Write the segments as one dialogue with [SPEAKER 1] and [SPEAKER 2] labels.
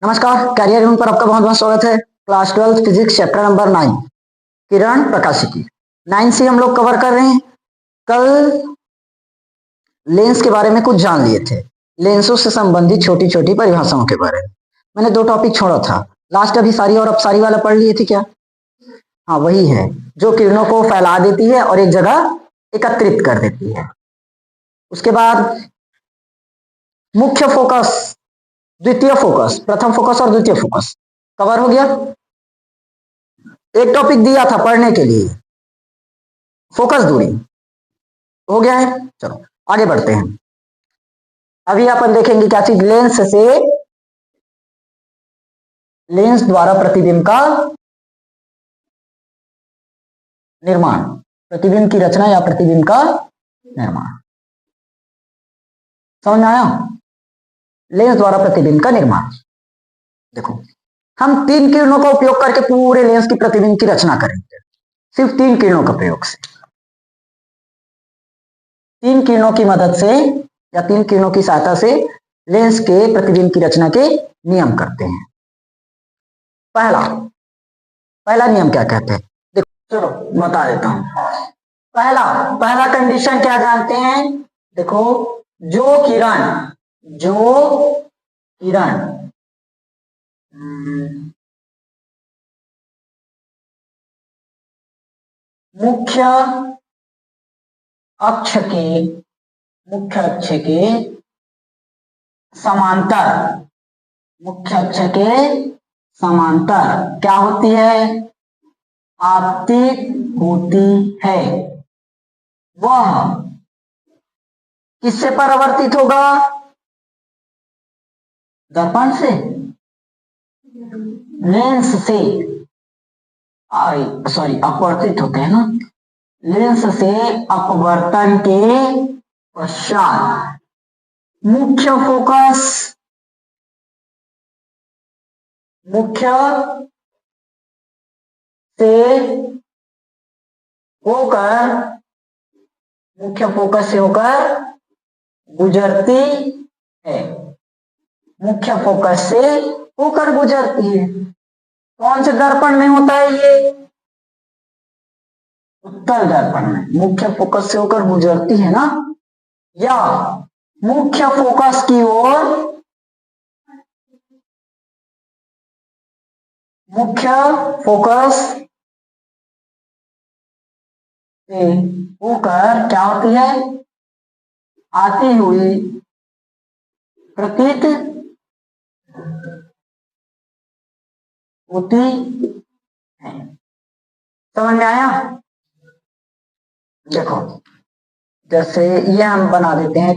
[SPEAKER 1] नमस्कार, कैरियर यून पर आपका बहुत बहुत स्वागत है। क्लास 12 फिजिक्स चैप्टर नंबर 9 किरण प्रकाशिकी 9 से हम लोग कवर कर रहे हैं। कल लेंस के बारे में कुछ जान लिए थे, लेंसों से संबंधित छोटी छोटी परिभाषाओं के बारे में। मैंने 2 टॉपिक छोड़ा था, लास्ट अभी सारी और अब सारी वाला पढ़ लिए थे क्या? हाँ, वही है जो किरणों को फैला देती है और एक जगह एकत्रित कर देती है। उसके बाद मुख्य फोकस, द्वितीय फोकस, प्रथम फोकस और द्वितीय फोकस कवर हो गया। एक टॉपिक दिया था पढ़ने के लिए, फोकस दूरी, हो गया है। चलो आगे बढ़ते हैं। अभी अपन देखेंगे क्या चीज, लेंस द्वारा प्रतिबिंब का निर्माण, प्रतिबिंब की रचना या प्रतिबिंब का निर्माण। समझ में आया? लेंस द्वारा प्रतिबिंब का निर्माण। देखो, हम 3 किरणों का उपयोग करके पूरे लेंस की प्रतिबिंब की रचना करेंगे, सिर्फ 3 किरणों का प्रयोग से। 3 किरणों की मदद से या 3 किरणों की सहायता से लेंस के प्रतिबिंब की रचना के नियम करते हैं। पहला नियम क्या कहते हैं, देखो चलो बता देता हूं। पहला कंडीशन क्या जानते हैं? देखो, जो किरण मुख्य अक्ष के समांतर क्या होती है? आपतित होती है। वह किससे परावर्तित होगा? दर्पण से, लेंस से, सॉरी अपवर्तित होते हैं ना, लेंस से अपवर्तन के पश्चात मुख्य फोकस से होकर गुजरती है। मुख्य फोकस से होकर गुजरती है। कौन से दर्पण में होता है ये? उत्तल दर्पण में मुख्य फोकस से होकर गुजरती है ना, या मुख्य फोकस की ओर से होकर क्या होती है? आती हुई प्रतीत होती है। समझ में आया? देखो, जैसे ये हम बना देते हैं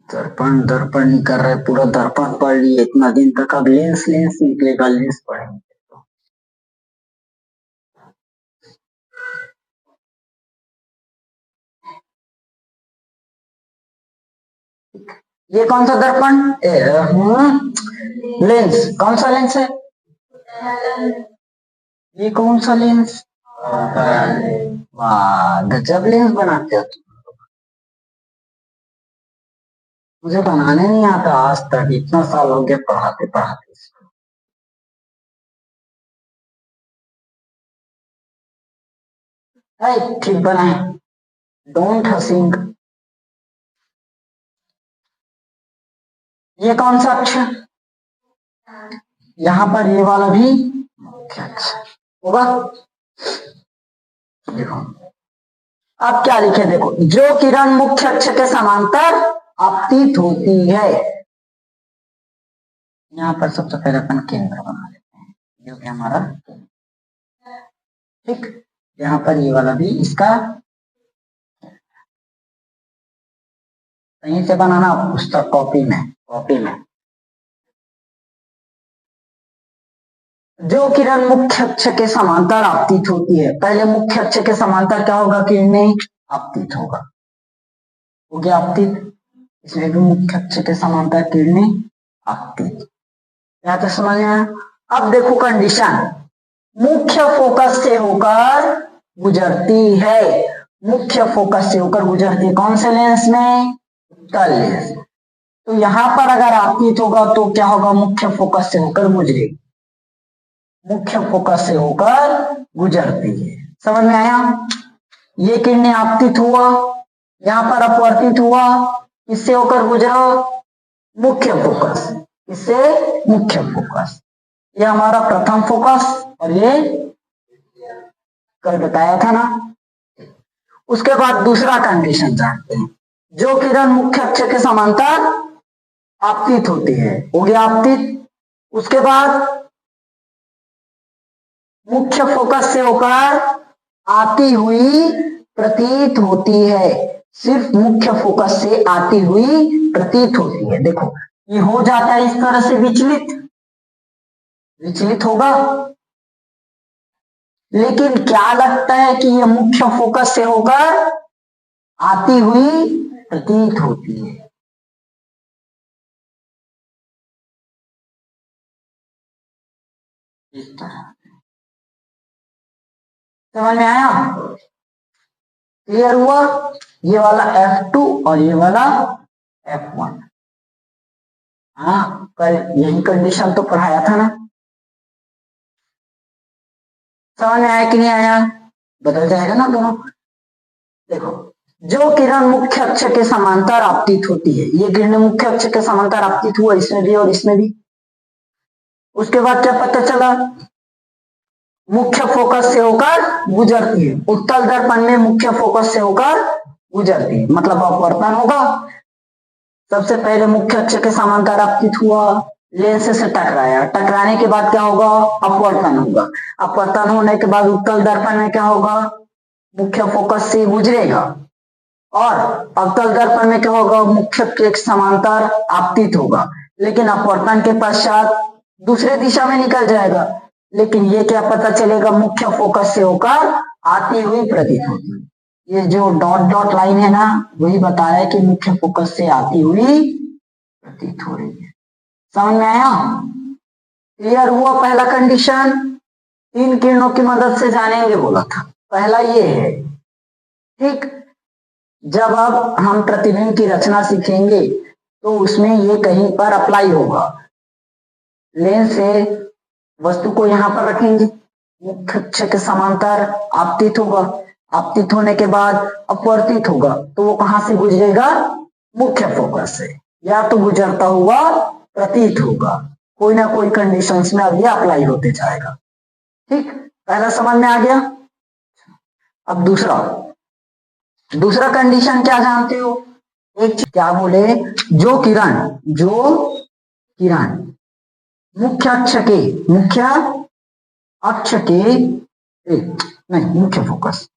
[SPEAKER 1] दर्पण नहीं कर रहे, पूरा दर्पण पढ़ लिए इतना दिन तक, अब लेंस निकलेगा, लेंस पढ़ेंगे। ये कौन सा दर्पण? लेंस। कौन सा लेंस है ये? कौन सा लेंस? वाह, गजब लेंस बनाते हो तुम। मुझे बनाने नहीं आता आज तक, इतना साल हो गया पढ़ाते पढ़ाते। ठीक बनाए, डोंट हसिंग। ये कौन सा अक्षर? यहाँ पर ये वाला भी मुख्य अक्षर होगा। देखो अब क्या लिखे, देखो, जो किरण मुख्य अक्ष के समांतर आपतित होती है। यहाँ पर सबसे पहले अपन केंद्र बना लेते हैं, जो कि हमारा ठीक। यहाँ पर ये वाला भी इसका कहीं से बनाना, पुस्तक कॉपी में जो किरण मुख्य अक्ष के समांतर आपतित होती है। पहले मुख्य अक्ष के समांतर क्या होगा? किरणें आपतित होगा, हो गया आपतित, इसमें भी मुख्य अक्ष के समांतर किरणें आपतित। यहाँ तक समझ में आया? अब देखो कंडीशन, मुख्य फोकस से होकर गुजरती है। मुख्य फोकस से होकर गुजरती है कौन से लेंस में? उत्तल लेंस। तो यहां पर अगर आपतित होगा तो क्या होगा, मुख्य फोकस से होकर गुजरेगी, मुख्य फोकस से होकर गुजरती है। समझ में आया? ये किरणें आपतित हुआ, यहां पर अपवर्तित हुआ, किससे होकर गुजरा, मुख्य फोकस, इससे मुख्य फोकस। ये हमारा प्रथम फोकस और ये कल बताया था ना। उसके बाद दूसरा कंडीशन जानते हैं, जो किरण मुख्य अक्ष के समांतर आपतित होती है, हो गया आपतित। उसके बाद मुख्य फोकस से होकर आती हुई प्रतीत होती है, सिर्फ मुख्य फोकस से आती हुई प्रतीत होती है। देखो ये हो जाता है इस तरह से विचलित, विचलित होगा, लेकिन क्या लगता है कि यह मुख्य फोकस से होकर आती हुई प्रतीत होती है। इस तरह समझ में आया? क्लियर हुआ? ये वाला F2 और ये वाला F1। हाँ, कल यही कंडीशन तो पढ़ाया था ना। समझ में आया कि नहीं आया? बदल जाएगा ना दोनों। देखो, जो किरण मुख्य अक्ष के समांतर आपतित होती है, ये किरण मुख्य अक्ष के समांतर आपतित हुआ इसमें भी और इसमें भी। उसके बाद क्या पता चला, मुख्य फोकस से होकर गुजरती है, उत्तल दर्पण में मुख्य फोकस से होकर गुजरती है, मतलब अपवर्तन होगा। सबसे पहले मुख्य अक्ष के समांतर आपतित हुआ, लेंस से टकराया, टकराने के बाद क्या होगा, अपवर्तन होगा। अपवर्तन होने के बाद उत्तल दर्पण में क्या होगा, मुख्य फोकस से गुजरेगा और अवतल दर्पण में क्या होगा, मुख्य के समांतर आपतित होगा, लेकिन अपवर्तन के पश्चात दूसरे दिशा में निकल जाएगा। लेकिन ये क्या पता चलेगा, मुख्य फोकस से होकर आती हुई प्रतीत होती है। ये जो डॉट डॉट लाइन है ना, वही बता रहा है कि मुख्य फोकस से आती हुई प्रतीत हो रही है। समझ में आया? क्लियर हुआ? पहला कंडीशन 3 किरणों की मदद से जानेंगे बोला था, पहला ये है। ठीक, जब अब हम प्रतिबिंब की रचना सीखेंगे तो उसमें ये कहीं पर अप्लाई होगा। लेंस से वस्तु को यहां पर रखेंगे, मुख्य अक्ष के समांतर आपतित होगा, आपतित होने के बाद अपवर्तित होगा, तो वो कहां से गुजरेगा, मुख्य फोकस से, या तो गुजरता हुआ प्रतीत होगा। कोई ना कोई कंडीशंस में अब ये अप्लाई होते जाएगा। ठीक, पहला समझ में आ गया। अब दूसरा कंडीशन क्या जानते हो, एक क्या बोले, जो किरण मुख्य अक्ष के नहीं, मुख्य फोकस,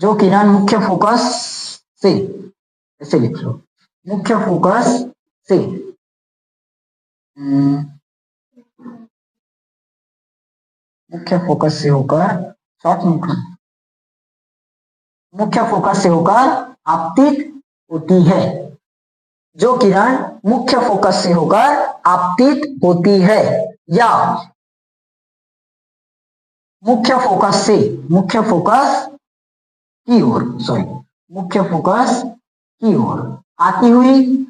[SPEAKER 1] जो किरण मुख्य फोकस से, ऐसे लिख लो, मुख्य फोकस से मुख्य फोकस से होकर शॉर्ट मुख्य फोकस से होकर आपतित होती है, जो किरण मुख्य फोकस से होकर आपतित होती है या मुख्य फोकस की ओर आती हुई,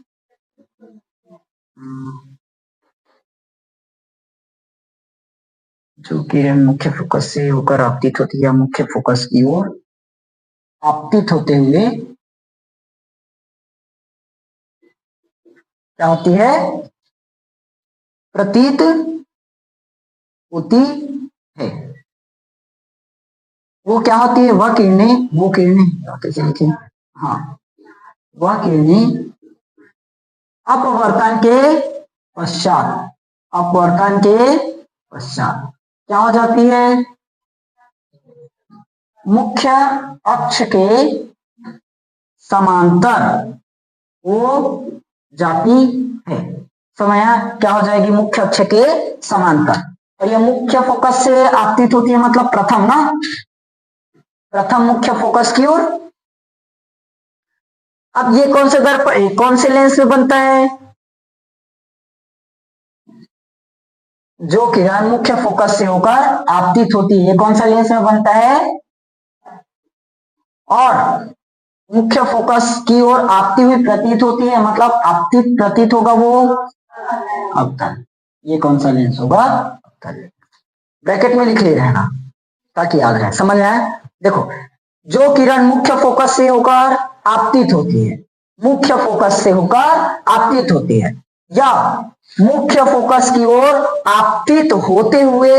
[SPEAKER 1] जो किरण मुख्य फोकस से होकर आपतित होती है या मुख्य फोकस की ओर आपतित होते हुए क्या होती है, प्रतीत होती है। वो क्या होती है, वह किरणें कैसे लिखें, हाँ, वह किरणें अपवर्तन के पश्चात क्या हो जाती है, मुख्य अक्ष के समांतर हो जाती है। समझा? क्या हो जाएगी, मुख्य अक्ष के समांतर। और ये मुख्य फोकस से आपतित होती है, मतलब प्रथम ना, प्रथम मुख्य फोकस की ओर। अब ये कौन से दर्पण, कौन से लेंस में बनता है, जो किरण मुख्य फोकस से होकर आपतित होती है, कौन सा लेंस में बनता है, और मुख्य फोकस की ओर आपती हुई प्रतीत होती है, मतलब आपतित प्रतीत होगा वो अवतल। ये कौन सा लेंस होगा? अवतल। ब्रैकेट में लिख ले रहना ताकि याद रहे, समझ में आए। देखो, जो किरण मुख्य फोकस से होकर आपतित होती है, मुख्य फोकस से होकर आपतित होती है या मुख्य फोकस की ओर आपतित होते हुए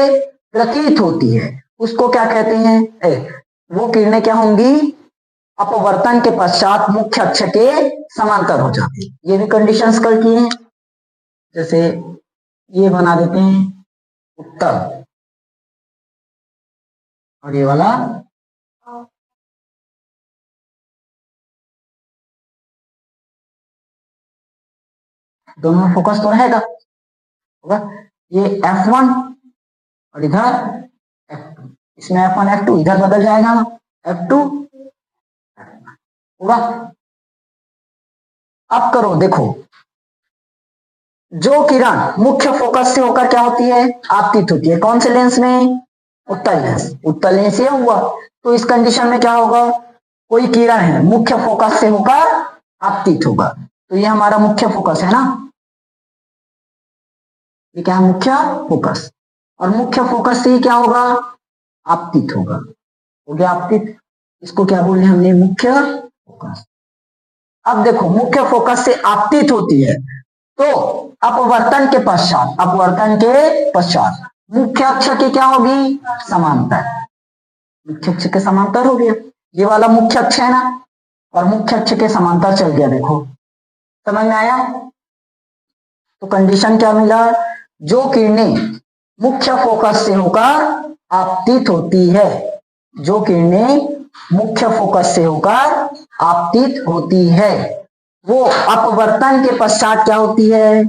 [SPEAKER 1] प्रतीत होती है, उसको क्या कहते हैं? वो किरणें क्या होंगी? अपवर्तन के पश्चात मुख्य अक्ष के समांतर हो जाती है। ये भी कंडीशंस कल की हैं। जैसे ये बना देते हैं उत्तर और ये वाला दोनों में फोकस तो रहेगा, होगा। ये F1 और इधर F2, इसमें F1 F2 इधर बदल जाएगा F2 होगा। अब करो, देखो, जो किरण मुख्य फोकस से होकर क्या होती है? आपतित होती है। कौन से लेंस में? उत्तल लेंस। उत्तल लेंस ये हुआ, तो इस कंडीशन में क्या होगा? कोई किरण है मुख्य फोकस से होकर आपतित होगा, तो ये हमारा मुख्य फोकस है ना, ये क्या है? मुख्य फोकस। और मुख्य फोकस से क्या होगा? आपतित होगा। हो गया आपतित। इसको क्या बोले हमने? मुख्य फोकस। अब देखो, मुख्य फोकस से आपतित होती है तो अपवर्तन के पश्चात, अपवर्तन के पश्चात मुख्य अक्ष की क्या होगी? समांतर। मुख्य अक्ष के समांतर हो गया। ये वाला मुख्य अक्ष है ना, और मुख्य अक्ष के समांतर चल गया। देखो, समझ में आया? तो कंडीशन क्या मिला? जो किरणें मुख्य फोकस से होकर आपतित होती है, जो किरणें मुख्य फोकस से होकर आपतित होती है, वो अपवर्तन के पश्चात क्या होती है?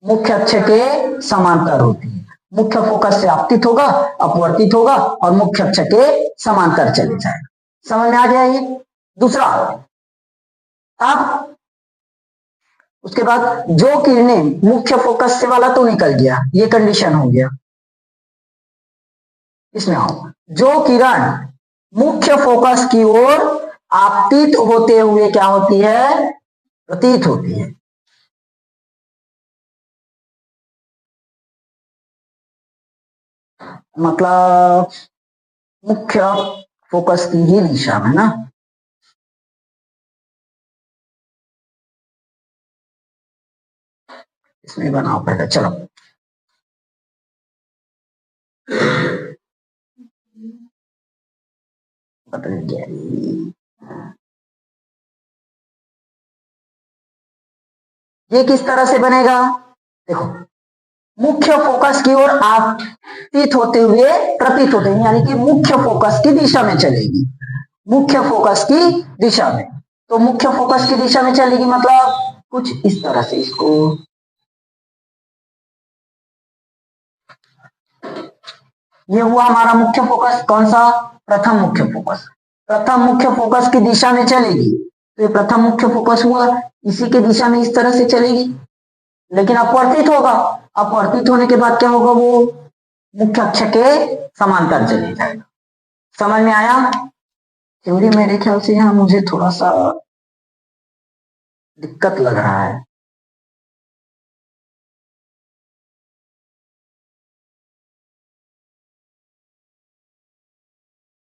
[SPEAKER 1] मुख्य अक्ष के समांतर होती है। मुख्य फोकस से आपतित होगा, अपवर्तित होगा और मुख्य अक्ष के समांतर चले जाएगा। समझ में आ गया ये? दूसरा, अब उसके बाद जो किरणें मुख्य फोकस से वाला तो निकल गया, ये कंडीशन हो गया। इसमें आओ, जो किरण मुख्य फोकस की ओर आपतित होते हुए क्या होती है? प्रतीत होती है। मतलब मुख्य फोकस की ही दिशा में ना, इसमें बनाओ पहले। चलो, बदल गया। ये किस तरह से बनेगा? देखो, मुख्य फोकस की ओर आपतित होते हुए प्रतीत होते हैं, यानी कि मुख्य फोकस की दिशा में चलेगी। मुख्य फोकस की दिशा में, तो मुख्य फोकस की दिशा में चलेगी मतलब कुछ इस तरह से। इसको ये हुआ हमारा मुख्य फोकस। कौन सा? प्रथम मुख्य फोकस। प्रथम मुख्य फोकस की दिशा में चलेगी, तो ये प्रथम मुख्य फोकस हुआ, इसी के दिशा में इस तरह से चलेगी, लेकिन अपवर्तित होगा। अपवर्तित होने के बाद क्या होगा? वो मुख्य अक्ष के समांतर चले जाएगा। समझ में आया? थ्योरी मेरे ख्याल से यहाँ मुझे थोड़ा सा दिक्कत लग रहा है।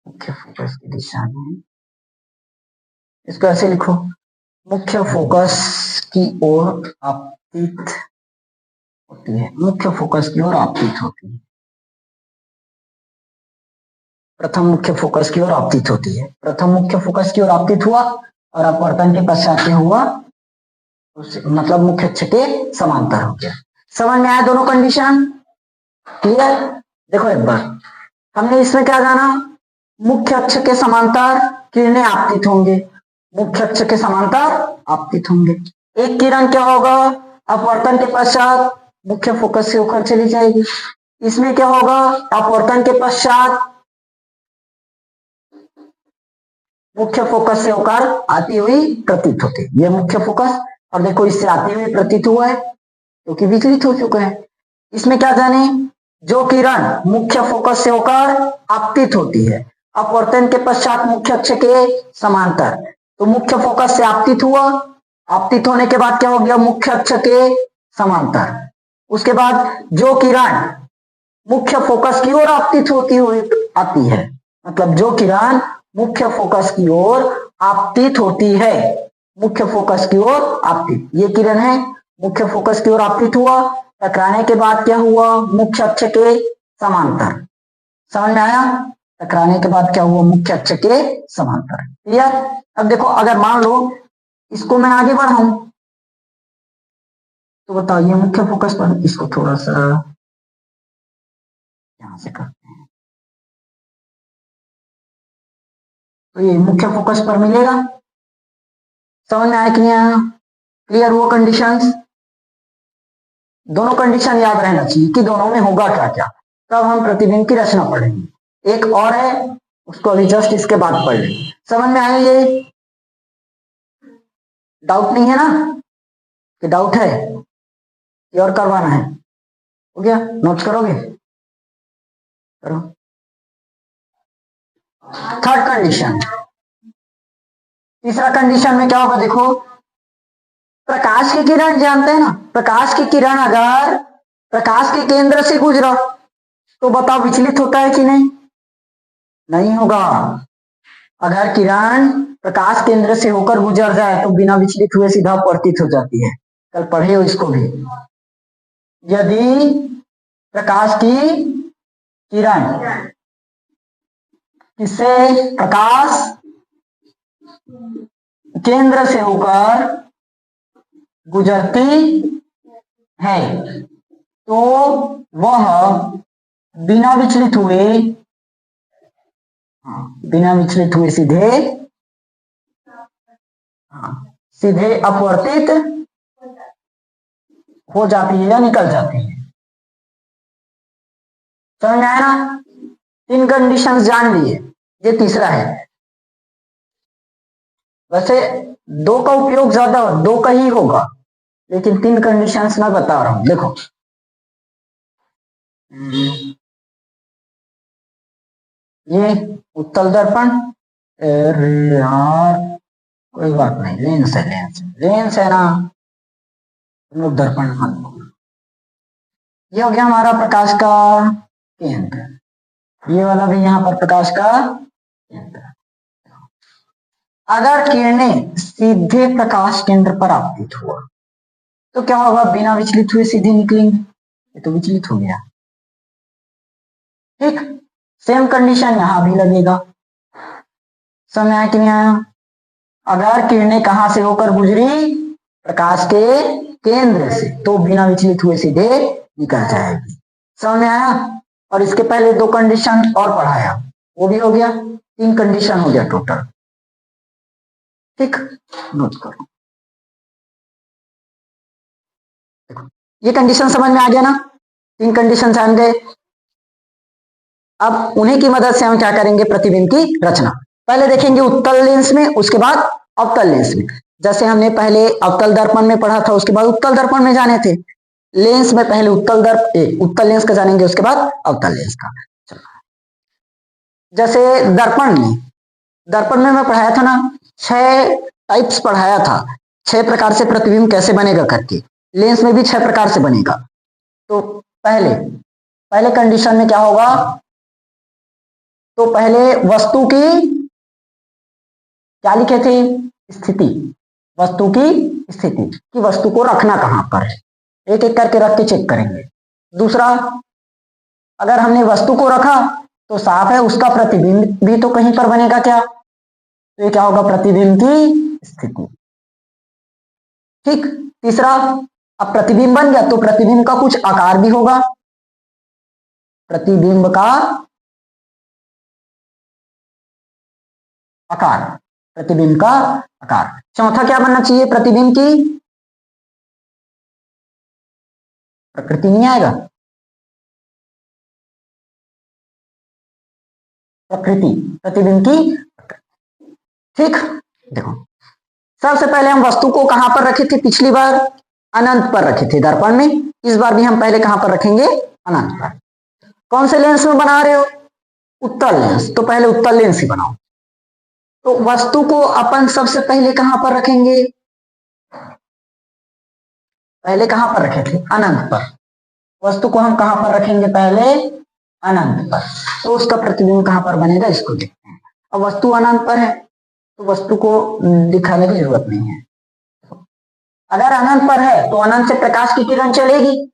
[SPEAKER 1] मुख्य फोकस की दिशा में, इसको ऐसे लिखो, मुख्य फोकस की ओर आपतित होती है। मुख्य फोकस की ओर आपतित होती है। प्रथम मुख्य फोकस की ओर आपतित होती है। प्रथम मुख्य फोकस की ओर आपतित हुआ और अपवर्तन के पश्चात क्या हुआ? मतलब मुख्य अक्ष के समांतर हो गया। समझ में आया दोनों कंडीशन? क्लियर? देखो एक बार, हमने इसमें क्या जाना? मुख्य अक्ष के समांतर किरणें आपतित होंगे। मुख्य अक्ष के समांतर आपतित होंगे। एक किरण क्या होगा? अपवर्तन के पश्चात मुख्य फोकस से होकर चली जाएगी। इसमें क्या होगा? अपवर्तन के पश्चात मुख्य फोकस से होकर आती हुई प्रतीत होती। ये मुख्य फोकस, और देखो इससे आती हुई प्रतीत हुआ है क्योंकि विचलित हो चुका है। इसमें क्या जाने? जो किरण मुख्य फोकस से होकर आपतित होती है, अपवर्तन के पश्चात मुख्य अक्ष के समांतर, तो मुख्य फोकस से आपतित हुआ, आपतित होने के बाद क्या हो गया, मुख्य अक्ष के समांतर। उसके बाद जो किरण मुख्य फोकस की ओर आपतित होती हुई आती है, मतलब जो किरण मुख्य फोकस की ओर आपतित होती है, मुख्य फोकस की ओर आपतित, ये किरण है, मुख्य फोकस की ओर आपतित हुआ, टकराने के बाद क्या हुआ, मुख्य अक्ष के समांतर। समझ में आया? टकराने के बाद क्या हुआ, मुख्य अक्ष के समांतर। क्लियर? अब देखो, अगर मान लो इसको मैं आगे बढ़ाऊं तो बताओ, ये मुख्य फोकस पर, इसको थोड़ा सा यहां से करते हैं, तो ये मुख्य फोकस पर मिलेगा। समझ में आया कि नहीं आया? क्लियर हुआ कंडीशंस? दोनों कंडीशन याद रहना चाहिए कि दोनों में होगा क्या क्या, तब हम प्रतिबिंब की रचना पढ़ेंगे। एक और है, उसको अभी जस्ट इसके बाद पढ़ लेंगे। समझ में आया? ये डाउट नहीं है ना? कि डाउट है कि और करवाना है? हो गया? नोट्स करोगे? करो। थर्ड कंडीशन, तीसरा कंडीशन में क्या होगा, देखो, प्रकाश की किरण जानते हैं ना, प्रकाश की किरण अगर प्रकाश के केंद्र से गुजरा तो बताओ विचलित होता है कि नहीं? नहीं होगा। अगर किरण प्रकाश केंद्र से होकर गुजर जाए तो बिना विचलित हुए सीधा अपवर्तित हो जाती है। कल पढ़े हो इसको भी। यदि प्रकाश की किरण किससे, प्रकाश केंद्र से होकर गुजरती है तो वह बिना विचलित हुए, बिना विचलित हुए सीधे सीधे अपवर्तित हो जाती है या निकल जाती है। समझ में आया ना? 3 कंडीशंस जान लिए, ये तीसरा है। वैसे 2 का उपयोग ज्यादा 2 का ही होगा, लेकिन 3 कंडीशंस मैं बता रहा हूं। देखो, ये उत्तल दर्पण, अरे यार कोई बात नहीं, लेंस है, लेंस है ना, तुम लोग दर्पण मत बोलो। ये हो गया हमारा प्रकाश का केंद्र, ये वाला भी यहाँ पर प्रकाश का केंद्र। अगर किरणें सीधे प्रकाश केंद्र पर आपतित हुआ तो क्या होगा, बिना विचलित हुए सीधे निकलेंगे, ये तो विचलित हो गया। ठीक, सेम कंडीशन यहां भी लगेगा। समझ आया कि नहीं आया? अगर किरणें कहां से होकर गुजरी, प्रकाश के केंद्र से, तो बिना विचलित हुए सीधे निकल जाएगी। समझ में आया? और इसके पहले 2 कंडीशन और पढ़ाया, वो भी हो गया, 3 कंडीशन हो गया टोटल। ठीक, नोट करो। देखो, ये कंडीशन समझ में आ गया ना? 3 कंडीशन जान गए। अब उन्हीं की मदद से हम क्या करेंगे, प्रतिबिंब की रचना। पहले देखेंगे उत्तल लेंस में, उसके बाद अवतल लेंस में। जैसे हमने पहले अवतल दर्पण में पढ़ा था, उसके बाद उत्तल दर्पण में जाने थे। लेंस में पहले उत्तल लेंस का जानेंगे, उसके बाद अवतल लेंस का। जैसे दर्पण में मैं पढ़ाया था ना, 6 टाइप्स पढ़ाया था, 6 प्रकार से प्रतिबिंब कैसे बनेगा करके। लेंस में भी 6 प्रकार से बनेगा। तो पहले कंडीशन में क्या होगा, तो पहले वस्तु की क्या लिखे थे, स्थिति, वस्तु की स्थिति, कि वस्तु को रखना कहां पर है, एक एक करके रख के चेक करेंगे। दूसरा, अगर हमने वस्तु को रखा तो साफ है उसका प्रतिबिंब भी तो कहीं पर बनेगा क्या, तो ये क्या होगा, प्रतिबिंब की स्थिति। ठीक, तीसरा, अब प्रतिबिंब बन गया तो प्रतिबिंब का कुछ आकार भी होगा, प्रतिबिंब का आकार, प्रतिबिंब का आकार। चौथा क्या बनना चाहिए, प्रतिबिंब की प्रकृति नहीं आएगा, प्रकृति, प्रतिबिंब की। ठीक, देखो, सबसे पहले हम वस्तु को कहां पर रखे थे, पिछली बार अनंत पर रखे थे दर्पण में, इस बार भी हम पहले कहां पर रखेंगे, अनंत पर। कौन से लेंस में बना रहे हो, उत्तल लेंस, तो पहले उत्तल लेंस ही बनाओ। तो वस्तु को अपन सबसे पहले कहां पर रखेंगे? पहले कहां पर रखे थे? अनंत पर। वस्तु को हम कहां पर रखेंगे? पहले अनंत पर। तो उसका प्रतिबिंब कहां पर बनेगा, इसको देखते हैं। अब वस्तु अनंत पर है तो वस्तु को दिखाने की जरूरत नहीं है। अगर अनंत पर है तो अनंत से प्रकाश की किरण चलेगी,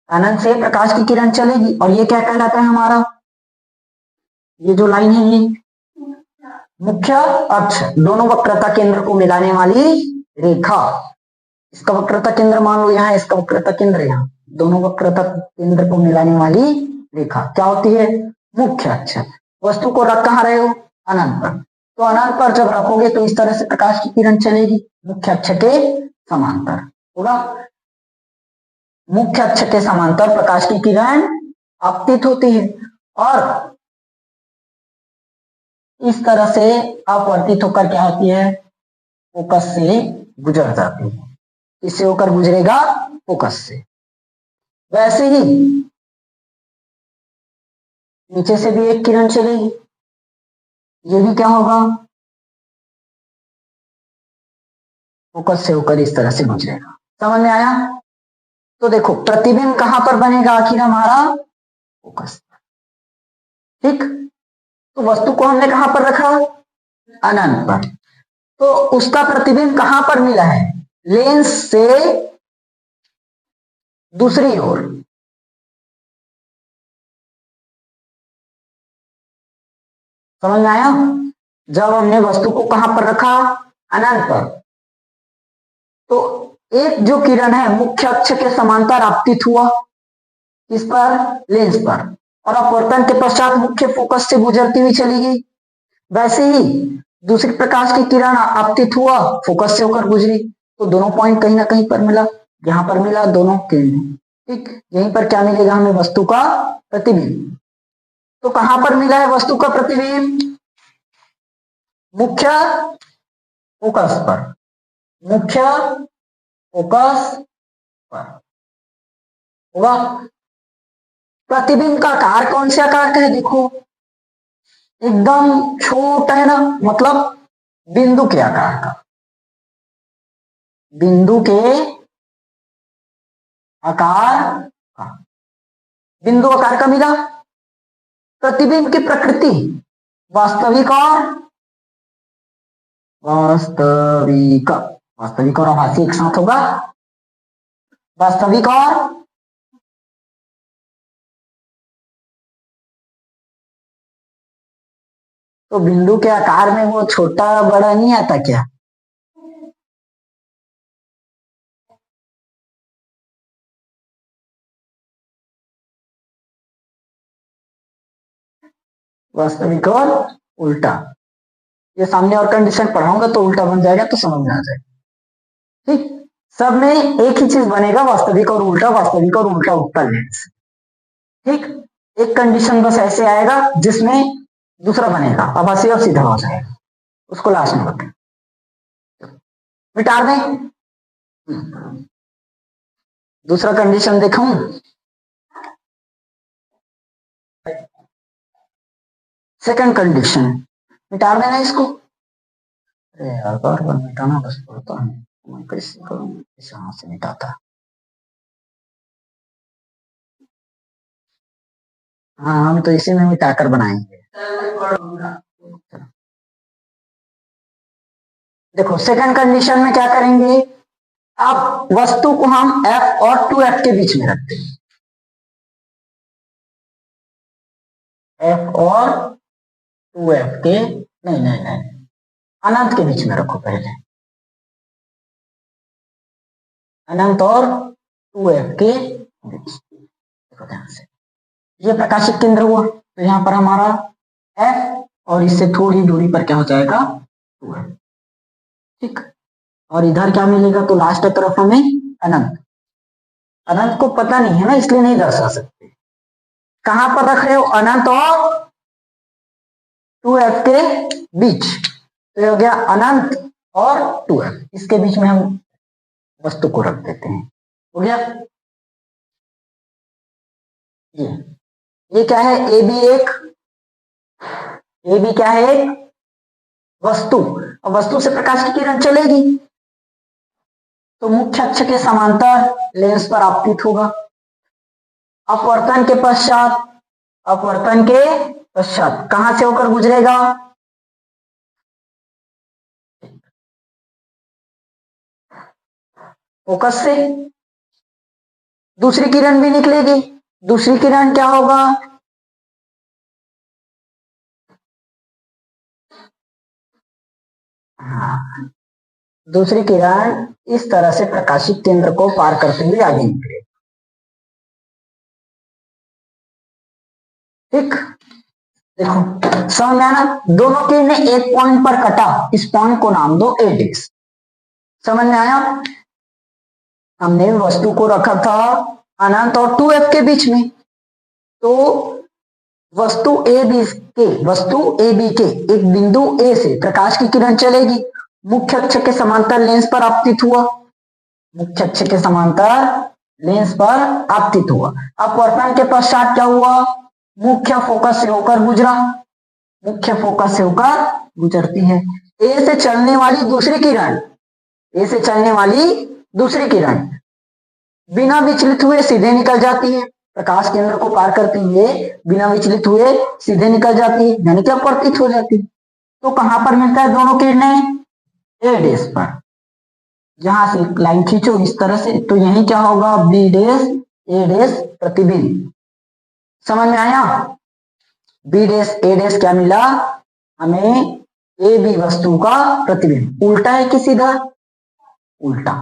[SPEAKER 1] अनंत से प्रकाश की किरण चलेगी, और ये क्या कहलाता है हमारा? ये जो लाइन है ये मुख्य अक्ष, दोनों वक्रता केंद्र को मिलाने वाली रेखा। इसका वक्रता केंद्र मान लो यहाँ, इसका वक्रता केंद्र यहाँ, दोनों वक्रता केंद्र को मिलाने वाली रेखा क्या होती है? मुख्य अक्ष। वस्तु को रख कहाँ रहे हो? अनंत पर। तो अनंत पर जब रखोगे तो इस तरह से प्रकाश की किरण चलेगी, मुख्य अक्ष के समांतर होगा। मुख्य अक्ष के समांतर प्रकाश की किरण आपतित होती है और इस तरह से अपवर्तित होकर क्या होती है? फोकस से गुजर जाती है। इससे होकर गुजरेगा फोकस से। वैसे ही नीचे से भी एक किरण चलेगी, ये भी क्या होगा? फोकस से होकर इस तरह से गुजरेगा। समझ में आया? तो देखो प्रतिबिंब कहां पर बनेगा आखिर हमारा? फोकस। ठीक, तो वस्तु को हमने कहां पर रखा? अनंत पर। तो उसका प्रतिबिंब कहां पर मिला है? लेंस से दूसरी ओर। समझ में आया? जब हमने वस्तु को कहां पर रखा? अनंत पर, तो एक जो किरण है मुख्य अक्ष के समांतर आपतित हुआ, इस पर? लेंस पर, और अपवर्तन के पश्चात मुख्य फोकस से गुजरती हुई चली गई। वैसे ही दूसरी प्रकाश की किरण आपतित हुआ, फोकस से होकर गुजरी, तो दोनों पॉइंट कहीं ना कहीं पर मिला, यहां पर मिला दोनों किरणें। ठीक, यहीं पर क्या मिलेगा हमें? वस्तु का प्रतिबिंब। तो कहां पर मिला है वस्तु का प्रतिबिंब? मुख्य फोकस पर। मुख्य फोकस पर होगा। प्रतिबिंब का आकार कौन से आकार का है? देखो एकदम छोटा है ना, मतलब बिंदु के आकार का। बिंदु के आकार का, बिंदु आकार का मिला। प्रतिबिंब की प्रकृति वास्तविक और वास्तविक, वास्तविक और आभासी एक साथ होगा। वास्तविक और तो बिंदु के आकार में वो छोटा बड़ा नहीं आता क्या? वास्तविक और उल्टा, ये सामने और कंडीशन पढ़ाऊंगा तो उल्टा बन जाएगा, तो समझ में आ जाएगा। ठीक, सब में एक ही चीज बनेगा, वास्तविक और उल्टा, वास्तविक और उल्टा उत्तर लेंस। ठीक, एक कंडीशन बस ऐसे आएगा जिसमें दूसरा बनेगा, आभासी और सीधा हो जाएगा, उसको लास्ट में बताएं। मिटा दें। दूसरा कंडीशन देखूं, सेकंड कंडीशन मिटा देना इसको। अरे यार बार बार मिटाना बस पड़ता है, मैं कैसे करूं? इस हाथ से मिटाता। हाँ, हम तो इसी में मिटाकर बनाएंगे। देखो सेकंड कंडीशन में क्या करेंगे? अब वस्तु को हम F और 2F के बीच में रखते हैं। F और 2F के, नहीं नहीं नहीं, अनंत के बीच में रखो पहले, अनंत और 2F के बीच। देखो ध्यान से, ये प्रकाशिक केंद्र हुआ, तो यहां पर हमारा F और इससे थोड़ी दूरी पर क्या हो जाएगा? 2F। ठीक, और इधर क्या मिलेगा? तो लास्ट तरफ हमें अनंत। अनंत को पता नहीं है ना, इसलिए नहीं दर्शा सकते। कहां पर रख रहे हो? अनंत और 2F के बीच। तो ये हो गया अनंत और 2F, इसके बीच में हम वस्तु को रख देते हैं। हो गया। ये क्या है? ए बी क्या है? एक वस्तु, और वस्तु से प्रकाश की किरण चलेगी तो मुख्य अक्ष के समांतर लेंस पर आपतित होगा। अपवर्तन के पश्चात, अपवर्तन के पश्चात कहां से होकर गुजरेगा? फोकस से दूसरी किरण भी निकलेगी। दूसरी किरण क्या होगा? हाँ, दूसरी किरण इस तरह से प्रकाशित केंद्र को पार करते हुए आगे निकलेगी। ठीक, देखो समझ में आना, दोनों किरणें एक पॉइंट पर कटा, इस पॉइंट को नाम दो ए डैश। समझ में आया? हमने वस्तु को रखा था अनंत और 2f के बीच में, तो वस्तु ए बी के एक बिंदु ए से प्रकाश की किरण चलेगी, मुख्य अक्ष के समांतर लेंस पर आपतित हुआ, मुख्य अक्ष के समांतर लेंस पर आपतित हुआ। अपवर्तन के पश्चात क्या हुआ? मुख्य फोकस से होकर गुजरा, मुख्य फोकस से होकर गुजरती है। ए से चलने वाली दूसरी किरण, ए से चलने वाली दूसरी किरण बिना विचलित हुए सीधे निकल जाती है, प्रकाश केंद्र को पार करते हुए बिना विचलित हुए सीधे निकल जाती है, यानी कि अपवर्तित हो जाती है। तो कहां पर मिलता है दोनों किरणें? ए डैश पर। जहां से लाइन खींचो इस तरह से, तो यही क्या होगा? बी डैश ए डैश प्रतिबिंब। समझ में आया? बी डैश ए डैश क्या मिला हमें? ए बी वस्तु का प्रतिबिंब। उल्टा है कि सीधा? उल्टा।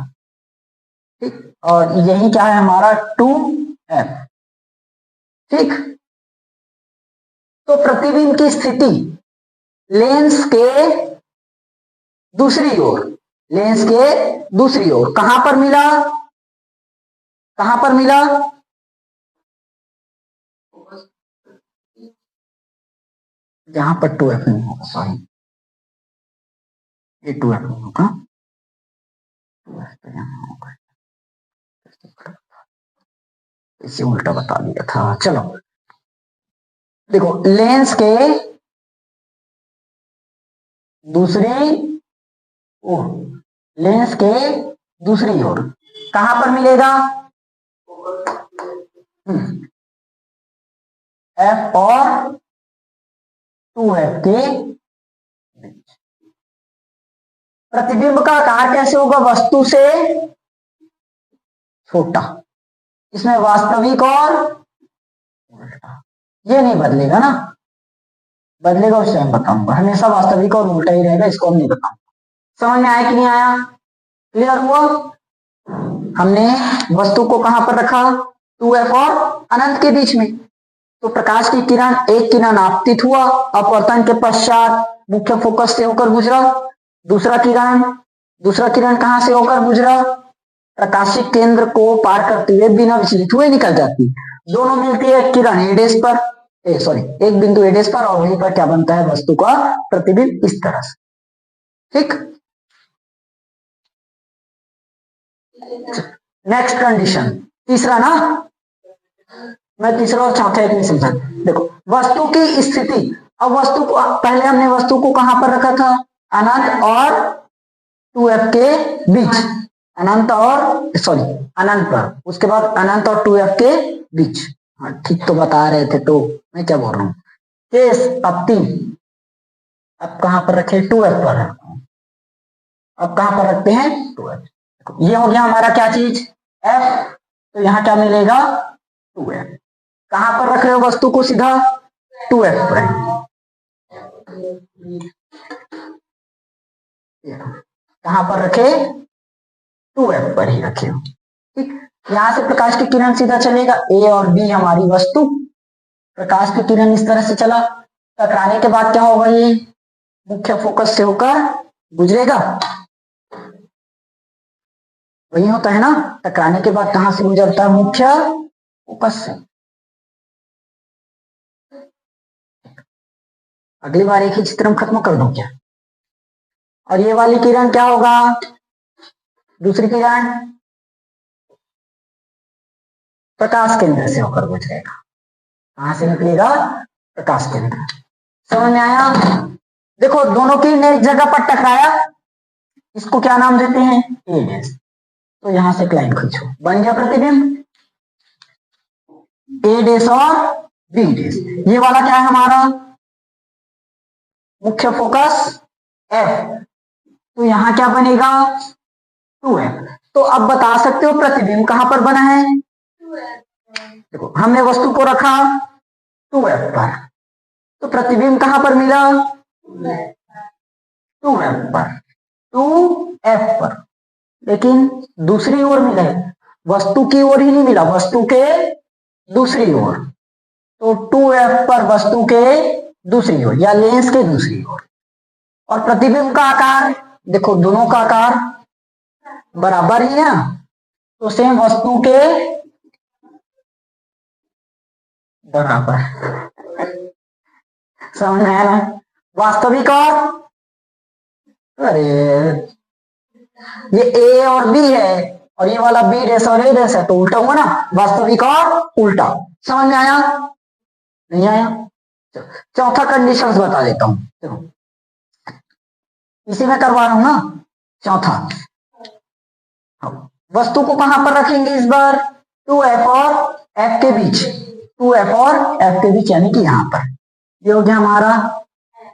[SPEAKER 1] ठीक, और यही क्या है हमारा? 2f। ठीक, तो प्रतिबिंब की स्थिति लेंस के दूसरी ओर, लेंस के दूसरी ओर कहां पर मिला? कहां पर मिला? जहां पर 2f नहीं होगा, सॉरी ये 2f नहीं होगा, 2f तो यहां होगा, इसे उल्टा बता दिया था। चलो देखो, लेंस के दूसरी ओर, लेंस के दूसरी ओर कहां पर मिलेगा? f और 2f के बीच। प्रतिबिंब का आकार कैसे होगा? वस्तु से छोटा, इसमें वास्तविक और उल्टा, ये नहीं बदलेगा ना, बदलेगा उस टाइम बताऊंगा। हमेशा वास्तविक और उल्टा ही रहेगा, इसको हम नहीं बताऊंगा। समझ में आया कि नहीं आया? क्लियर हुआ? हमने वस्तु को कहां पर रखा? 2f और अनंत के बीच में। तो प्रकाश की किरण, एक किरण आपतित हुआ, अपवर्तन के पश्चात मुख्य फोकस से होकर गुजरा, दूसरा किरण कहां से होकर गुजरा? प्रकाशिक केंद्र को पार करते हुए बिना विचलित हुए निकल जाती। दोनों मिलती है किरण ए डैश पर, एक बिंदु ए डैश पर, और वहीं पर क्या बनता है? वस्तु का प्रतिबिंब इस तरह से। ठीक, नेक्स्ट कंडीशन, तीसरा ना, मैं तीसरा और चौथा एक नहीं समझा। देखो वस्तु की स्थिति, अब वस्तु को, पहले हमने वस्तु को कहां पर रखा था? अनंत और 2f के बीच, अनंत पर, उसके बाद अनंत और 2f के बीच। हाँ ठीक तो बता रहे थे, तो मैं क्या बोल रहा हूँ? केस अब 3, अब कहां पर रखे? 2f पर। अब कहां पर रखते हैं? 2f। ये हो गया हमारा क्या चीज? f। तो यहां क्या मिलेगा? 2f। कहां पर रख रहे हो वस्तु को? सीधा 2f पर। कहां पर रखे? 2f पर ही रखे हो। ठीक, यहां से प्रकाश की किरण सीधा चलेगा, ए और बी हमारी वस्तु, प्रकाश की किरण इस तरह से चला, टकराने के बाद क्या होगा? ये मुख्य फोकस से होकर गुजरेगा, वही होता है ना, टकराने के बाद कहां से गुजरता है? मुख्य फोकस से। अगली बार एक ही चित्र में खत्म कर दूं क्या? और ये वाली किरण क्या होगा? दूसरी किरण प्रकाश केंद्र से होकर गुजरेगा। कहां से निकलेगा? प्रकाश केंद्र। समझ में आया? देखो दोनों की ने एक जगह पर टकराया, इसको क्या नाम देते हैं, ए डैश। तो यहां से एक लाइन खींचो, बन गया प्रतिबिंब ए डैश और बी डैश। ये वाला क्या है हमारा मुख्य फोकस एफ, तो यहां क्या बनेगा 2f। तो अब बता सकते हो प्रतिबिंब कहां पर बना है, देखो हमने वस्तु को रखा 2f पर, तो प्रतिबिंब कहां पर मिला 2f पर, 2f पर। लेकिन दूसरी ओर मिला है, वस्तु की ओर ही नहीं मिला, वस्तु के दूसरी ओर। तो 2f पर वस्तु के दूसरी ओर या लेंस के दूसरी ओर। और प्रतिबिंब का आकार देखो दोनों का आकार बराबर ही है, तो सेम वस्तु के बराबर। समझ में आया ना, वास्तविक और अरे ये ए और बी है और ये वाला बी डैश और ए डैश है, तो उल्टा हुआ ना, वास्तविक और उल्टा। समझ में आया नहीं आया? चौथा कंडीशंस बता देता हूं, देखो इसी में करवा रहा हूं ना। चौथा वस्तु को कहां पर रखेंगे इस बार 2f और f के बीच, 2f और f के बीच यानी कि यहां पर। ये हो गया हमारा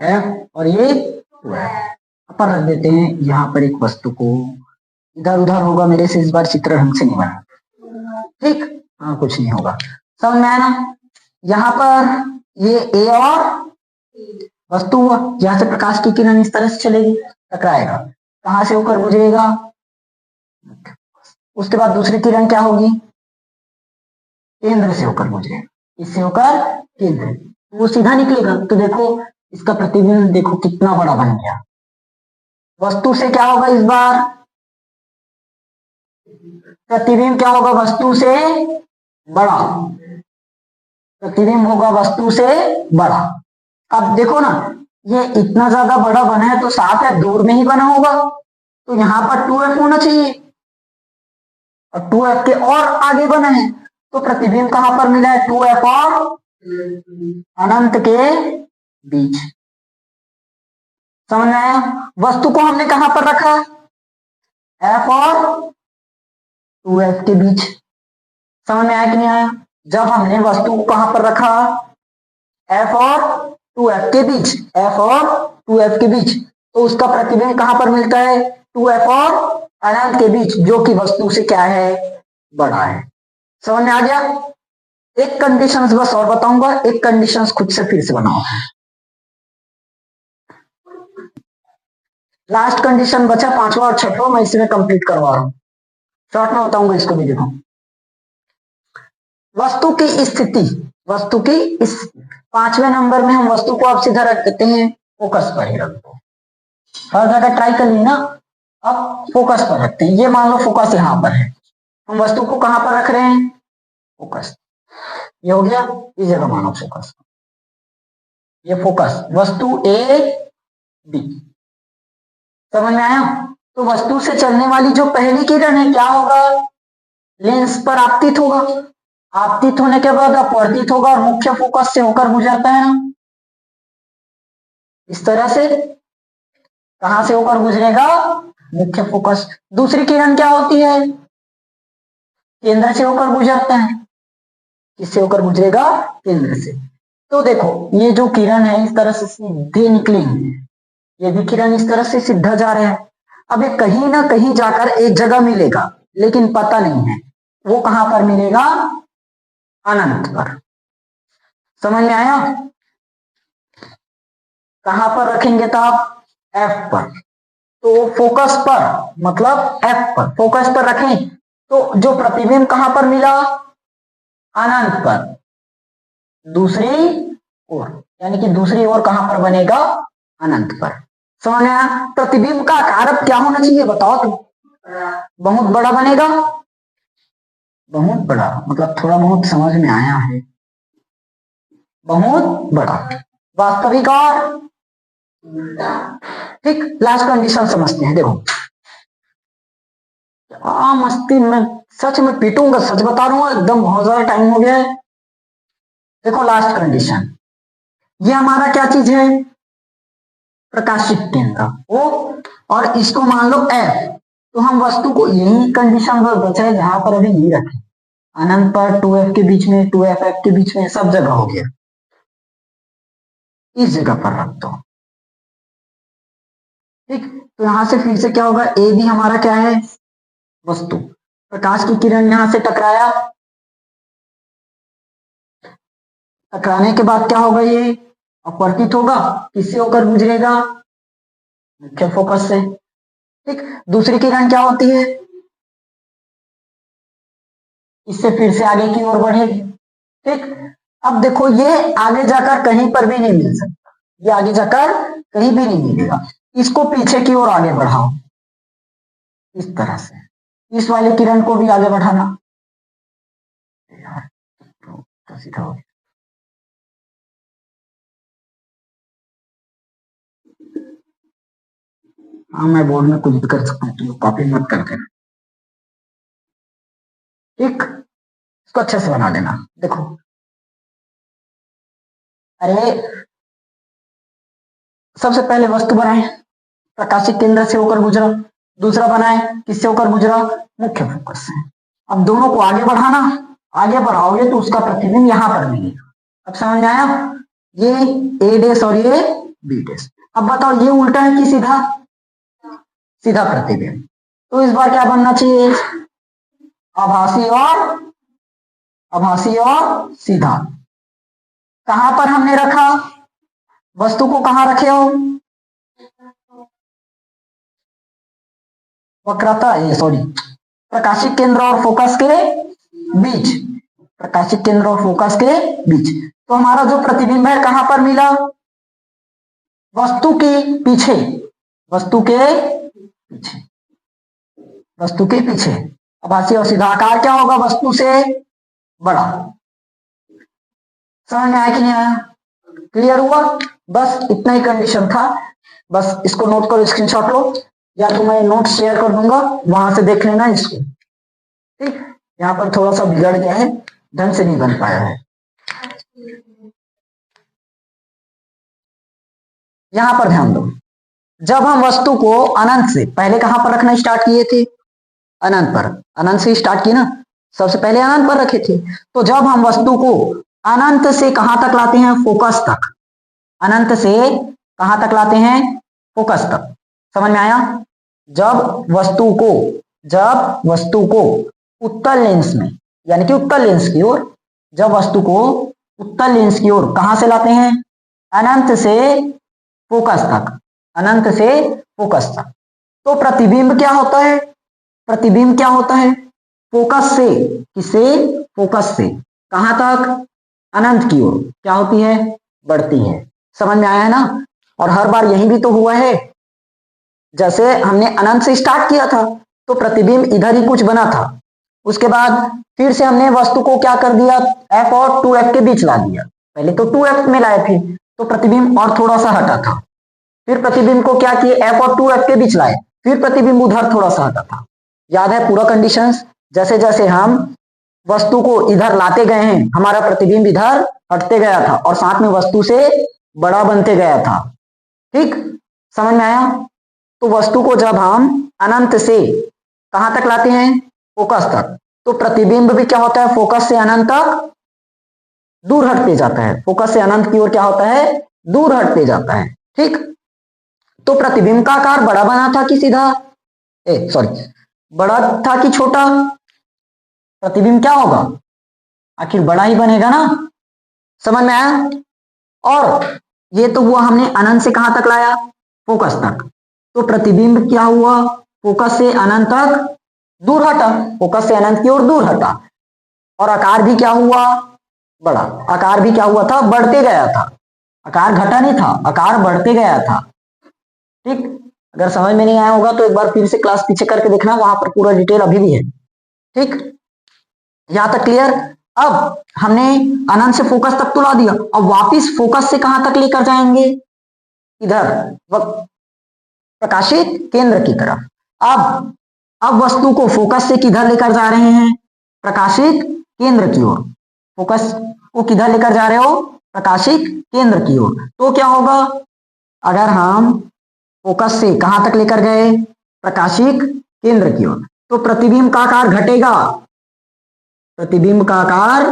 [SPEAKER 1] f और ये 2f पर रख देते हैं। यहां पर एक वस्तु को इधर उधर होगा मेरे से, इस बार चित्र ढंग से नहीं बना, ठीक हाँ कुछ नहीं होगा। समझ में आया ना? यहाँ पर ये ए और वस्तु हुआ, जहां से प्रकाश की किरण इस तरह से चलेगी, टकराएगा, कहां से होकर गुजरेगा, उसके बाद दूसरी किरण क्या होगी, केंद्र से होकर गुजरेगा, इससे होकर केंद्र, वो सीधा निकलेगा। तो देखो इसका प्रतिबिंब देखो कितना बड़ा बन गया। वस्तु से क्या होगा इस बार, प्रतिबिंब क्या होगा वस्तु से बड़ा, प्रतिबिंब होगा वस्तु से बड़ा। अब देखो ना ये इतना ज्यादा बड़ा बना है, तो साफ है दूर में ही बना होगा, तो यहां पर 2f होना चाहिए और 2f के और आगे बना है, तो प्रतिबिंब कहां पर मिला है 2f और अनंत के बीच। समझ में आया? वस्तु को हमने कहां पर रखा, f और 2f के बीच। समझ में आया कि नहीं आया? जब हमने वस्तु को कहां पर रखा f और 2f के बीच, f और 2f के बीच, तो उसका प्रतिबिंब कहां पर मिलता है 2f और अनंत के बीच, जो कि वस्तु से क्या है बड़ा है। समझ में आ गया? एक कंडीशंस बस और बताऊंगा, एक कंडीशंस खुद से फिर से बनाओ। लास्ट कंडीशन बचा पांचवा और छठवा, मैं इसमें कंप्लीट करवा रहा हूं, शॉर्ट में बताऊंगा इसको भी। देखो वस्तु की स्थिति, वस्तु की इस 5वें नंबर में हम वस्तु को अब सीधा रख देते हैं फोकस पर ही रख दो, हर जगह ट्राई कर ली ना, अब फोकस पर रखते हैं। ये मान लो फोकस यहां पर है, हम वस्तु को कहां पर रख रहे हैं फोकस, ये हो गया इस जगह मानो फोकस, ये फोकस वस्तु ए बी। समझ में आया? तो वस्तु से चलने वाली जो पहली किरण है क्या होगा, लेंस पर आपतित होगा, आपतित होने के बाद अपवर्तित होगा और मुख्य फोकस से होकर गुजरता है ना, इस तरह से। कहां से होकर गुजरेगा मुख्य फोकस। दूसरी किरण क्या होती है, केंद्र से होकर गुजरता है, किससे होकर गुजरेगा केंद्र से। तो देखो ये जो किरण है इस तरह से सीधे निकलेंगे, ये भी किरण इस तरह से सीधा जा रहा है। अब ये कहीं ना कहीं जाकर एक जगह मिलेगा, लेकिन पता नहीं है वो कहां पर मिलेगा, अनंत पर। समझ में आया? कहां पर रखेंगे तो आप एफ पर, तो फोकस पर मतलब एफ पर, फोकस पर रखें तो जो प्रतिबिंब कहां पर मिला अनंत पर, दूसरी ओर, यानी कि दूसरी ओर कहां पर बनेगा अनंत पर। समझ में आया? प्रतिबिंब का आकार अब क्या होना चाहिए बताओ तुम, बहुत बड़ा बनेगा, बहुत बड़ा मतलब थोड़ा बहुत समझ में आया है, बहुत बड़ा, वास्तविक और ठीक। लास्ट कंडीशन समझते हैं। देखो मस्ती में सच में पीटूंगा, सच बता रहा हूं एकदम, बहुत ज्यादा टाइम हो गया है। देखो लास्ट कंडीशन, ये हमारा क्या चीज है प्रकाशिक केंद्र O और इसको मान लो F, तो हम वस्तु को यही कंडीशन पर बचा जहां पर अभी नहीं रखे, अनंत पर 2F के बीच में, 2FF के बीच में, सब जगह हो गया, इस जगह पर रख दो। ठीक, तो यहां से फिर से क्या होगा, ए भी हमारा क्या है, वस्तु। प्रकाश की किरण यहां से टकराया, टकराने के बाद क्या होगा, ये अपवर्तित होगा, किससे होकर गुजरेगा, मुख्य फोकस से। ठीक, दूसरी किरण क्या होती है, इससे फिर से आगे की ओर बढ़ेगी। ठीक, अब देखो ये आगे जाकर कहीं पर भी नहीं मिल सकता, ये आगे जाकर कहीं भी नहीं मिलेगा, इसको पीछे की ओर आगे बढ़ाओ, इस तरह से इस वाली किरण को भी आगे बढ़ाना। यार तो सीधा हो गया। हाँ, मैं बोर्ड में कुछ भी कर सकता हूँ, तो कॉपी मत कर देना। ठीक, इसको अच्छे से बना लेना। देखो, अरे सबसे पहले वस्तु बनाए, प्रकाशिक केंद्र से होकर गुजरा, दूसरा बनाए किससे होकर गुजरा, मुख्य फोकस से। अब दोनों को आगे बढ़ाना, आगे बढ़ाओगे तो उसका प्रतिबिंब यहां पर मिलेगा। अब समझ में आया, ये ए डैश और ये बी डैश। अब बताओ ये उल्टा है कि सीधा, सीधा प्रतिबिंब, तो इस बार क्या बनना चाहिए, आभासी और सीधा। कहां पर हमने रखा, वस्तु को कहां रखे हो, वक्रता, ये सॉरी, प्रकाशिक केंद्र और फोकस के बीच, प्रकाशिक केंद्र और फोकस के बीच। तो हमारा जो प्रतिबिंब है कहां पर मिला, वस्तु के पीछे, वस्तु के पीछे, वस्तु के पीछे। आभासी और सीधा, आकार क्या होगा, वस्तु से बड़ा। समझ में आया कि नहीं आया, क्लियर हुआ, बस इतना ही कंडीशन था, बस इसको नोट करो, स्क्रीनशॉट लो, या तो मैं नोट शेयर कर दूंगा, वहां से देख लेना इसको। ठीक, यहाँ पर थोड़ा सा बिगड़ गया है, ढंग से नहीं बन पाया है। यहां पर ध्यान दो, जब हम वस्तु को अनंत से, पहले कहां पर रखना स्टार्ट किए थे, अनंत पर, अनंत से स्टार्ट किए ना, सबसे पहले अनंत पर रखे थे। तो जब हम वस्तु को अनंत से कहां तक लाते हैं, फोकस तक, अनंत से कहां तक लाते हैं, फोकस तक। समझ में आया, जब वस्तु को उत्तल लेंस में, यानी कि उत्तल लेंस की ओर, जब वस्तु को उत्तल लेंस की ओर कहां से लाते हैं, अनंत से फोकस तक, अनंत से फोकस तक, तो प्रतिबिंब क्या होता है, प्रतिबिंब क्या होता है, फोकस से, किसे, फोकस से कहां तक, अनंत की ओर क्या होती है, बढ़ती है। समझ में आया है ना, और हर बार यही भी तो हुआ है, जैसे हमने अनंत से स्टार्ट किया था तो प्रतिबिंब इधर ही कुछ बना था, उसके बाद फिर से हमने वस्तु को क्या कर दिया, F और 2F के बीच ला दिया, पहले तो 2F में लाए थे तो प्रतिबिंब और थोड़ा सा हटा था, फिर प्रतिबिंब को क्या किए, F और 2F के बीच लाए, फिर प्रतिबिंब उधर थोड़ा सा हटा था। याद है पूरा कंडीशंस, जैसे जैसे हम वस्तु को इधर लाते गए हैं, हमारा प्रतिबिंब इधर हटते गया था और साथ में वस्तु से बड़ा बनते गया था। ठीक, समझ में आया, तो वस्तु को जब हम अनंत से कहां तक लाते हैं, फोकस तक, तो प्रतिबिंब भी क्या होता है, फोकस से अनंत तक दूर हटते जाता है, फोकस से अनंत की ओर क्या होता है, दूर हटते जाता है। ठीक, तो प्रतिबिंब का आकार बड़ा बना था कि सीधा, सॉरी, बड़ा था कि छोटा, प्रतिबिंब क्या होगा, आखिर बड़ा ही बनेगा ना। समझ में आया, और ये तो हुआ हमने अनंत से कहां तक लाया, फोकस तक, तो प्रतिबिंब क्या हुआ, फोकस से अनंत तक दूर हटा, फोकस से अनंत की ओर दूर हटा, और आकार भी क्या हुआ, बड़ा, आकार भी क्या हुआ था, बढ़ते गया था, आकार घटा नहीं था, आकार बढ़ते गया था। ठीक, अगर समझ में नहीं आया होगा तो एक बार फिर से क्लास पीछे करके देखना, वहां पर पूरा डिटेल अभी भी है। ठीक, यहां तक क्लियर। अब हमने अनंत से फोकस तक तो ला दिया, अब वापिस फोकस से कहां तक लेकर जाएंगे, इधर प्रकाशित केंद्र की तरफ। अब वस्तु को फोकस से किधर लेकर जा रहे हैं, प्रकाशित केंद्र की ओर, फोकस को किधर लेकर जा रहे हो, प्रकाशित केंद्र की ओर, तो क्या होगा, अगर हम फोकस से कहां तक लेकर गए, प्रकाशिक केंद्र की ओर, तो प्रतिबिंब का आकार घटेगा, प्रतिबिंब का आकार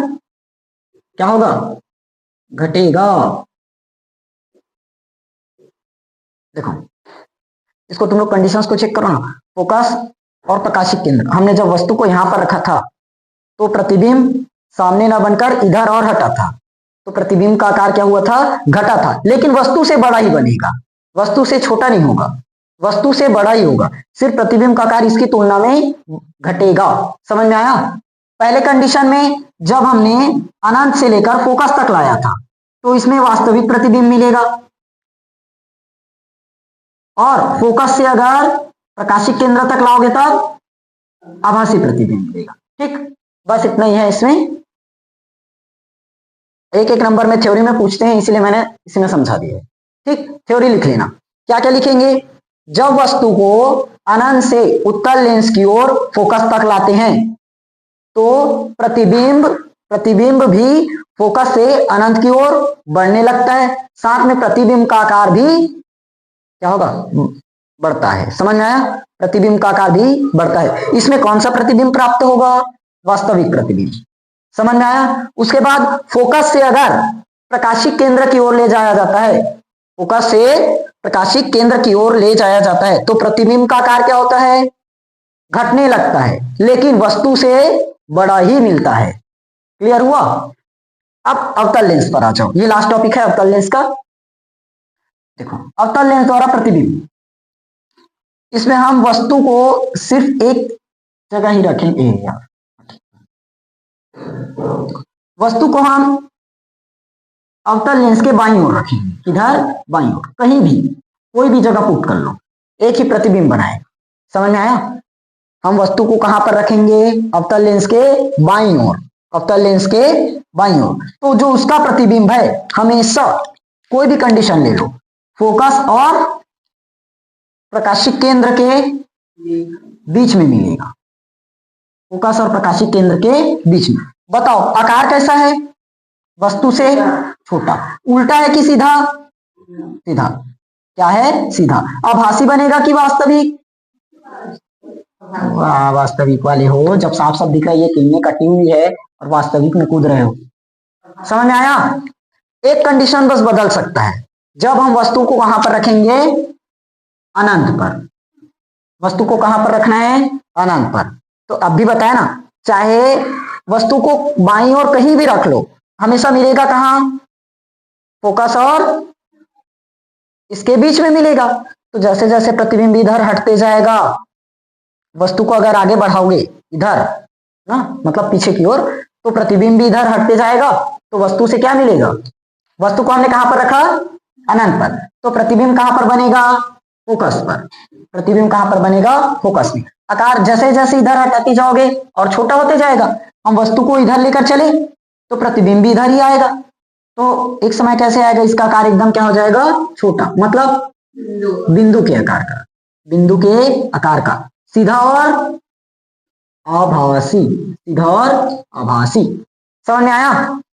[SPEAKER 1] क्या होगा, घटेगा। देखो इसको तुम लोग कंडीशंस को चेक करो ना, फोकस और प्रकाशिक केंद्र, हमने जब वस्तु को यहां पर रखा था तो प्रतिबिंब सामने ना बनकर इधर और हटा था, तो प्रतिबिंब का आकार क्या हुआ था, घटा था। लेकिन वस्तु से बड़ा ही बनेगा, वस्तु से छोटा नहीं होगा, वस्तु से बड़ा ही होगा, सिर्फ प्रतिबिंब का आकार इसकी तुलना में घटेगा। समझ में आया? पहले कंडीशन में जब हमने अनंत से लेकर फोकस तक लाया था तो इसमें वास्तविक प्रतिबिंब मिलेगा, और फोकस से अगर प्रकाशिक केंद्र तक लाओगे तब आभासी प्रतिबिंब मिलेगा। ठीक, बस इतना ही है इसमें। एक एक नंबर में थ्योरी में पूछते हैं, इसलिए मैंने इसमें समझा दिया है। ठीक, थ्योरी लिख लेना। क्या क्या लिखेंगे, जब वस्तु को अनंत से उत्तल लेंस की ओर फोकस तक लाते हैं तो प्रतिबिंब भी फोकस से अनंत की ओर बढ़ने लगता है, साथ में प्रतिबिंब का आकार भी क्या होगा, बढ़ता है। समझ में आया? प्रतिबिंब का आकार भी बढ़ता है। इसमें कौन सा प्रतिबिंब प्राप्त होगा, वास्तविक प्रतिबिंब। समझ में आया? उसके बाद फोकस से अगर प्रकाशिक केंद्र की ओर ले जाया जाता है, फोकस से प्रकाशिक केंद्र की ओर ले जाया जाता है तो प्रतिबिंब का आकार क्या होता है, घटने लगता है, लेकिन वस्तु से बड़ा ही मिलता है। क्लियर हुआ? अब अवतल लेंस पर आ जाओ, ये लास्ट टॉपिक है अवतल लेंस का। देखो अवतल लेंस द्वारा प्रतिबिंब, इसमें हम वस्तु को सिर्फ एक जगह ही रखेंगे यार, वस्तु को हम अवतल लेंस के बाईं ओर रखेंगे। किधर? बाईं ओर, कहीं भी कोई भी जगह पुट कर लो, एक ही प्रतिबिंब बनाए। समझ में आया? हम वस्तु को कहां पर रखेंगे, अवतल लेंस के बाईं ओर, अवतल लेंस के बाईं ओर। तो जो उसका प्रतिबिंब है हमेशा, कोई भी कंडीशन ले लो, फोकस और प्रकाशिक केंद्र के बीच में मिलेगा, फोकस और प्रकाशिक केंद्र के बीच में। बताओ आकार कैसा है, वस्तु से छोटा, उल्टा है कि सीधा? सीधा। क्या है? सीधा। आभासी बनेगा कि वास्तविक? वास्तविक वाले हो, जब साफ साफ दिख रहा है ये किरणें कटी हुई है और वास्तविक में कूद रहे हो। समझ में आया? एक कंडीशन बस बदल सकता है, जब हम वस्तु को कहां पर रखेंगे, अनंत पर। वस्तु को कहां पर रखना है, अनंत पर। तो अब भी बताया ना, चाहे वस्तु को बाईं ओर कहीं भी रख लो, हमेशा मिलेगा कहां, फोकस और इसके बीच में मिलेगा। तो जैसे जैसे प्रतिबिंब इधर हटते जाएगा, वस्तु को अगर आगे बढ़ाओगे इधर ना, मतलब पीछे की ओर, तो प्रतिबिंब भी इधर हटते जाएगा, तो वस्तु से क्या मिलेगा, वस्तु को हमने कहां पर रखा, अनंत पर, तो प्रतिबिंब कहां पर बनेगा, फोकस पर। प्रतिबिंब कहां पर बनेगा, फोकस में। आकार जैसे जैसे इधर हटाते जाओगे और छोटा होते जाएगा, हम वस्तु को इधर लेकर चले तो प्रतिबिंब भी इधर ही आएगा, तो एक समय कैसे आएगा, इसका आकार एकदम क्या हो जाएगा, छोटा, मतलब बिंदु के आकार का, बिंदु के आकार का, सीधा और आभासी, सीधा और आभासी। समझ में आया?